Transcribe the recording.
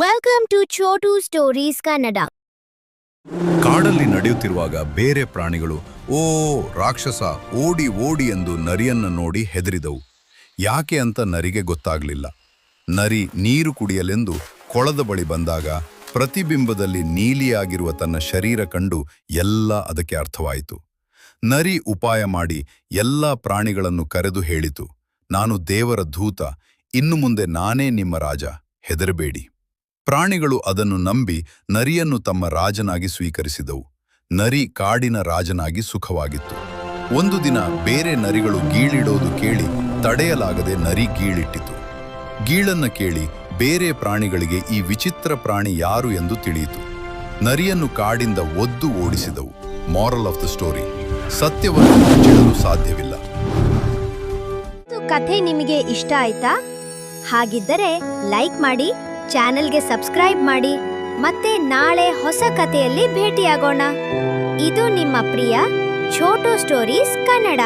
Welcome to Chotu stories Kannada. ಕಾಡಲ್ಲಿ ನಡೆಯುತ್ತಿರುವಾಗ ಬೇರೆ ಪ್ರಾಣಿಗಳು ಓ ರಾಕ್ಷಸ ಓಡಿ ಓಡಿ ಎಂದು ನರಿಯನ್ನು ನೋಡಿ ಹೆದರಿದವು. ಯಾಕೆ ಅಂತ ನರಿಗೆ ಗೊತ್ತಾಗ್ಲಿಲ್ಲ. ನರಿ ನೀರು ಕುಡಿಯಲೆಂದು ಕೊಳದ ಬಳಿ ಬಂದಾಗ ಪ್ರತಿಬಿಂಬದಲ್ಲಿ ನೀಲಿಯಾಗಿರುವ ತನ್ನ ಶರೀರ ಕಂಡು ಎಲ್ಲ ಅದಕ್ಕೆ ಅರ್ಥವಾಯಿತು. ನರಿ ಉಪಾಯ ಮಾಡಿ ಎಲ್ಲ ಪ್ರಾಣಿಗಳನ್ನು ಕರೆದು ಹೇಳಿತು, ನಾನು ದೇವರ ದೂತ, ಇನ್ನು ಮುಂದೆ ನಾನೇ ನಿಮ್ಮ ರಾಜ, ಹೆದರಬೇಡಿ. ಪ್ರಾಣಿಗಳು ಅದನ್ನು ನಂಬಿ ನರಿಯನ್ನು ತಮ್ಮ ರಾಜನಾಗಿ ಸ್ವೀಕರಿಸಿದವು. ನರಿ ಕಾಡಿನ ರಾಜನಾಗಿ ಸುಖವಾಗಿತ್ತು. ಒಂದು ದಿನ ಬೇರೆ ನರಿಗಳು ಗೀಳಿಡೋದು ಕೇಳಿ ತಡೆಯಲಾಗದೆ ನರಿ ಗೀಳಿಟ್ಟಿತು. ಗೀಳನ್ನ ಕೇಳಿ ಬೇರೆ ಪ್ರಾಣಿಗಳಿಗೆ ಈ ವಿಚಿತ್ರ ಪ್ರಾಣಿ ಯಾರು ಎಂದು ತಿಳಿಯಿತು. ನರಿಯನ್ನು ಕಾಡಿಂದ ಒದ್ದು ಓಡಿಸಿದವು. ಮಾರಲ್ ಆಫ್ ದ ಸ್ಟೋರಿ: ಸತ್ಯವನ್ನು ಮುಚ್ಚಿಡಲು ಸಾಧ್ಯವಿಲ್ಲ. ಕಥೆ ನಿಮಗೆ ಇಷ್ಟ ಆಯ್ತಾ? ಹಾಗಿದ್ದರೆ ಲೈಕ್ ಮಾಡಿ, ಚಾನೆಲ್ಗೆ ಸಬ್ಸ್ಕ್ರೈಬ್ ಮಾಡಿ, ಮತ್ತೆ ನಾಳೆ ಹೊಸ ಕಥೆಯಲ್ಲಿ ಭೇಟಿಯಾಗೋಣ. ಇದು ನಿಮ್ಮ ಪ್ರಿಯ ಚೋಟು ಸ್ಟೋರೀಸ್ ಕನ್ನಡ.